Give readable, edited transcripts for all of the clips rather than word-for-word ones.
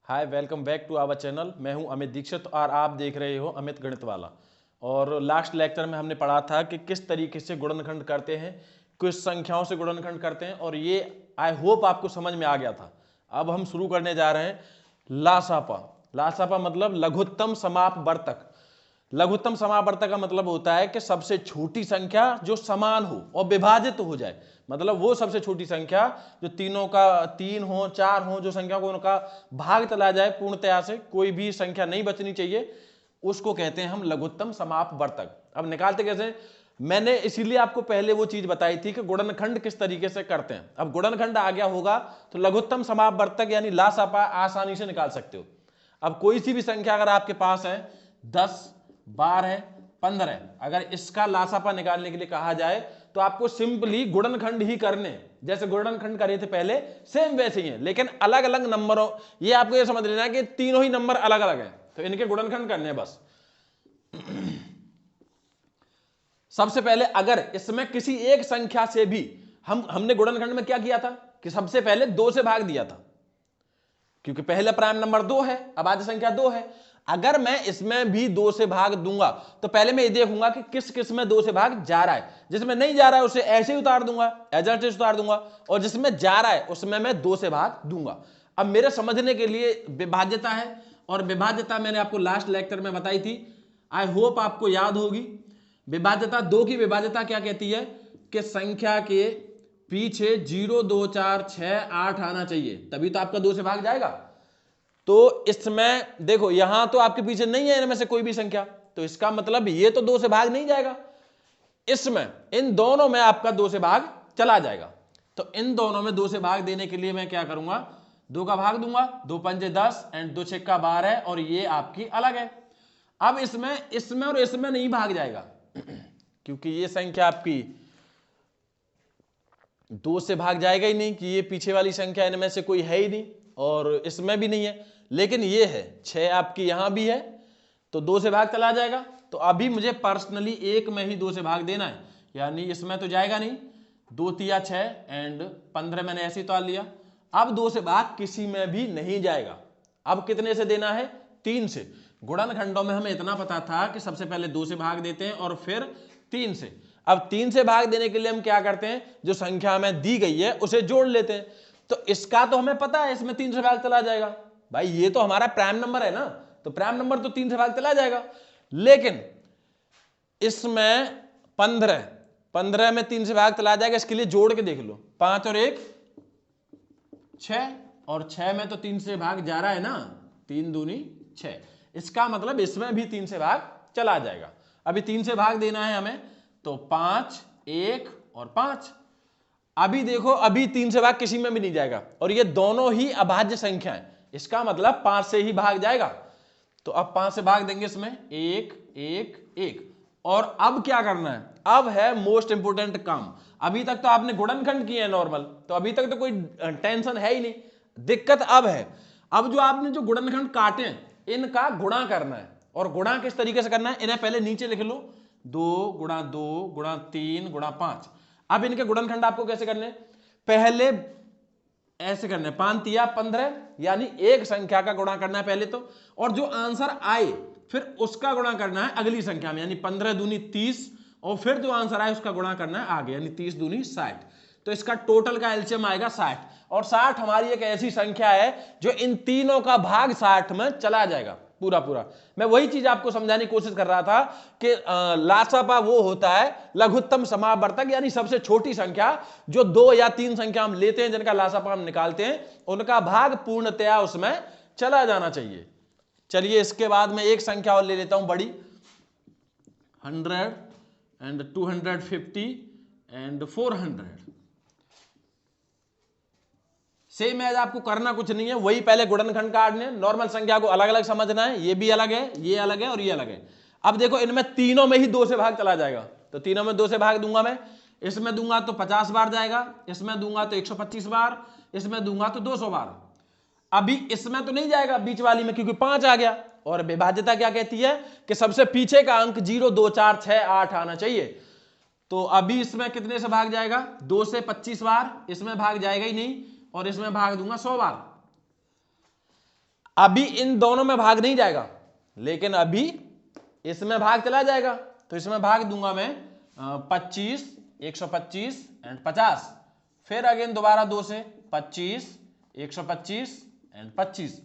Hi, welcome back to our channel. मैं हूं अमित दीक्षित और आप देख रहे हो अमित गणित वाला। और लास्ट लेक्चर में हमने पढ़ा था कि किस तरीके से गुणनखंड करते हैं, किस संख्याओं से गुणनखंड करते हैं, और ये आई होप आपको समझ में आ गया था। अब हम शुरू करने जा रहे हैं लासापा। लासापा मतलब लघुत्तम समापवर्तक। लघुत्तम समापवर्तक का मतलब होता है कि सबसे छोटी संख्या जो समान हो और विभाजित हो जाए। मतलब वो सबसे छोटी संख्या जो तीनों का तीन हो, चार हो, जो संख्या को उनका भाग चला जाए, पूर्णतया से कोई भी संख्या नहीं बचनी चाहिए, उसको कहते हैं हम लघुत्तम समापवर्तक। अब निकालते कैसे? मैंने इसीलिए आपको पहले वो चीज बताई थी कि गुणनखंड किस तरीके से करते हैं। अब गुणनखंड आ गया होगा तो लघुत्तम समापवर्तक यानी लासापा आसानी से निकाल सकते हो। अब कोई सी भी संख्या अगर आपके पास है 10, 12, 15, अगर इसका लासापा निकालने के लिए कहा जाए तो आपको सिंपली गुणनखंड ही करने, जैसे गुणनखंड करे थे पहले सेम वैसे ही है, लेकिन अलग अलग नंबरों। ये आपको ये समझ लेना है कि तीनों ही नंबर अलग अलग हैं, तो इनके गुणनखंड करने हैं बस। सबसे पहले अगर इसमें किसी एक संख्या से भी हमने गुणनखंड में क्या किया था कि सबसे पहले 2 से भाग दिया था, क्योंकि पहले प्राइम नंबर 2 है, अब आधी संख्या 2 है। अगर मैं इसमें भी 2 से भाग दूंगा तो पहले मैं ये देखूंगा कि किस किस में 2 से भाग जा रहा है। जिसमें नहीं जा रहा है उसे ऐसे ही उतार दूंगा, एज उतार दूंगा, और जिसमें जा रहा है उसमें मैं 2 से भाग दूंगा। अब मेरे समझने के लिए विभाज्यता है, और विभाज्यता मैंने आपको लास्ट लेक्चर में बताई थी, आई होप आपको याद होगी। विभाज्यता 2 की विभाज्यता क्या कहती है कि संख्या के पीछे 0, 2, 4, 6, 8 आना चाहिए, तभी तो आपका 2 से भाग जाएगा। तो इसमें देखो यहां तो आपके पीछे नहीं है इनमें से कोई भी संख्या, तो इसका मतलब ये तो 2 से भाग नहीं जाएगा। इसमें इन दोनों में आपका 2 से भाग चला जाएगा। तो इन दोनों में 2 से भाग देने के लिए मैं क्या करूंगा, 2 का भाग दूंगा, 2 पंजे 10 एंड 2 छक्का 12, और ये आपकी अलग है। अब इसमें और इसमें नहीं भाग जाएगा क्योंकि ये संख्या आपकी 2 से भाग जाएगा ही नहीं, कि ये पीछे वाली संख्या इनमें से कोई है ही नहीं, और इसमें भी नहीं है। लेकिन ये है 6 आपकी यहां भी है, तो 2 से भाग चला जाएगा। तो अभी मुझे पर्सनली एक में ही 2 से भाग देना है, यानी इसमें तो जाएगा नहीं। 2 तिया 6 एंड 15 मैंने ऐसे ही उतार लिया। अब 2 से भाग किसी में भी नहीं जाएगा। अब कितने से देना है? 3 से। गुणनखंडों में हमें इतना पता था कि सबसे पहले 2 से भाग देते हैं और फिर 3 से। अब 3 से भाग देने के लिए हम क्या करते हैं, जो संख्या हमें दी गई है उसे जोड़ लेते हैं। तो इसका तो हमें पता है इसमें 3 से भाग चला जाएगा, भाई ये तो हमारा प्राइम नंबर है ना, तो प्राइम नंबर तो 3 से भाग चला जाएगा। लेकिन इसमें 15 में 3 से भाग चला जाएगा, इसके लिए जोड़ के देख लो, 5 और 1 6, और 6 में तो 3 से भाग जा रहा है ना, 3 दूनी 6, इसका मतलब इसमें भी 3 से भाग चला जाएगा। अभी 3 से भाग देना है हमें, तो 5, 1 और 5। अभी देखो अभी 3 से भाग किसी में भी नहीं जाएगा, और ये दोनों ही अभाज्य संख्या है, इसका मतलब 5 से ही भाग जाएगा। तो अब 5 से भाग देंगे इसमें, 1 1 1। और अब क्या करना है? अब है मोस्ट इंपोर्टेंट काम। अभी तक तो आपने गुणनखंड किए हैं नॉर्मल, तो अभी तक तो कोई टेंशन है ही नहीं। दिक्कत अब है, अब जो आपने जो गुणनखंड काटे हैं इनका गुणा करना है। और गुणा किस तरीके से करना है, इन्हें पहले नीचे लिख लो, 2 गुणा 2 गुणा 3 गुणा 5। अब इनके गुणनखंड आपको कैसे करने? पहले ऐसे करना है, 5 तिया 15, यानी एक संख्या का गुणा करना है पहले तो, और जो आंसर आए फिर उसका गुणा करना है अगली संख्या में, यानी 15 दूनी 30, और फिर जो आंसर आए उसका गुणा करना है आगे, यानी 30 दूनी 60। तो इसका टोटल का एलसीएम आएगा 60, और 60 हमारी एक ऐसी संख्या है जो इन तीनों का भाग 60 में चला जाएगा पूरा पूरा। मैं वही चीज आपको समझाने की कोशिश कर रहा था कि लासापा वो होता है लघुत्तम समापवर्तक, यानी सबसे छोटी संख्या जो 2 या 3 संख्या हम लेते हैं जिनका लासापा हम निकालते हैं, उनका भाग पूर्णतया उसमें चला जाना चाहिए। चलिए इसके बाद में एक संख्या और ले लेता हूं बड़ी, 100 एंड 250 एंड 400। सेम एज आपको करना कुछ नहीं है, वही पहले गुणनखंड काटने, नॉर्मल संख्या को अलग अलग समझना है, ये भी अलग है, ये अलग है, और ये अलग है। अब देखो इनमें तीनों में ही 2 से भाग चला जाएगा, तो तीनों में 2 से भाग दूंगा मैं। इसमें दूंगा तो 50 बार जाएगा, इसमें दूंगा तो 125 बार, इसमें दूंगा तो 200 बार। अभी इसमें तो नहीं जाएगा बीच वाली में, क्योंकि 5 आ गया। और विभाज्यता क्या कहती है कि सबसे पीछे का अंक 0, 2, 4, 6, 8 आना चाहिए। तो अभी इसमें कितने से भाग जाएगा? 2 से 25 बार, इसमें भाग जाएगा ही नहीं, और इसमें भाग दूंगा 100 बार। अभी इन दोनों में भाग नहीं जाएगा, लेकिन अभी इसमें भाग चला जाएगा। तो इसमें भाग दूंगा मैं 25, 125 एंड 50। फिर अगेन दोबारा 2 से 25, 125 एंड 25।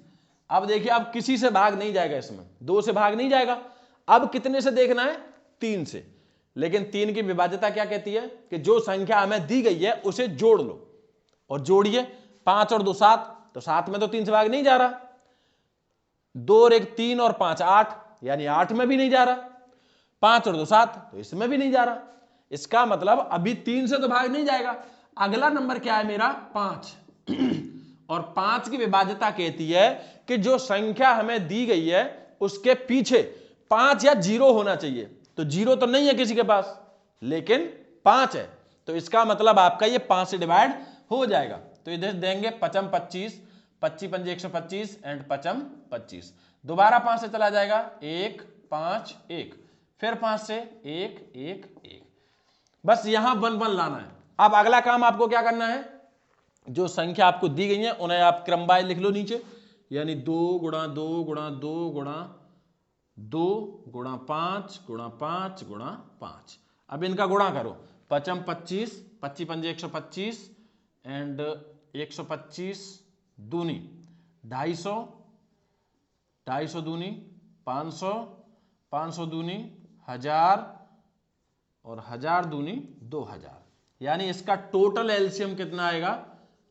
अब देखिए अब किसी से भाग नहीं जाएगा, इसमें 2 से भाग नहीं जाएगा। अब कितने से देखना है? 3 से। लेकिन 3 की विभाज्यता क्या कहती है कि जो संख्या हमें दी गई है उसे जोड़ लो और जोड़िए। 5 और 2 7, तो 7 में तो 3 से भाग नहीं जा रहा। 2 और 1 3 और 5 8, यानी 8 में भी नहीं जा रहा। 5 और 2 7, तो इसमें भी नहीं जा रहा। इसका मतलब अभी 3 से तो भाग नहीं जाएगा। अगला नंबर क्या है मेरा? 5। और 5 की विभाज्यता कहती है कि जो संख्या हमें दी गई है उसके पीछे 5 या 0 होना चाहिए। तो 0 तो नहीं है किसी के पास, लेकिन 5 है, तो इसका मतलब आपका ये 5 से डिवाइड हो जाएगा। तो इधर देंगे 5 25, 25 5 125 एंड 5 25। दोबारा 5 से चला जाएगा 1 5 1, फिर 5 से 1 1 1। बस यहां 1 1 लाना है। अब अगला काम आपको क्या करना है? जो संख्या आपको दी गई है उन्हें आप क्रमवार लिख लो नीचे, यानी 2 गुणा 2 गुणा 2 गुणा 2 गुणा 5 गुणा 5 गुणा 5। अब इनका गुणा करो। 5 25, 25 5 125 एंड 125 दूनी 250, 250 दूनी 500, 500 दूनी 1000 और 1000 दूनी 2000, यानी इसका टोटल एलसीएम कितना आएगा?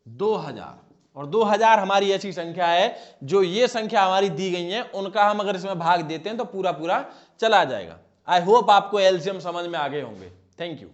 2000। और 2000 हमारी ऐसी संख्या है जो ये संख्या हमारी दी गई है उनका हम अगर इसमें भाग देते हैं तो पूरा पूरा चला जाएगा। आई होप आपको एलसीएम समझ में आ गए होंगे। Thank you.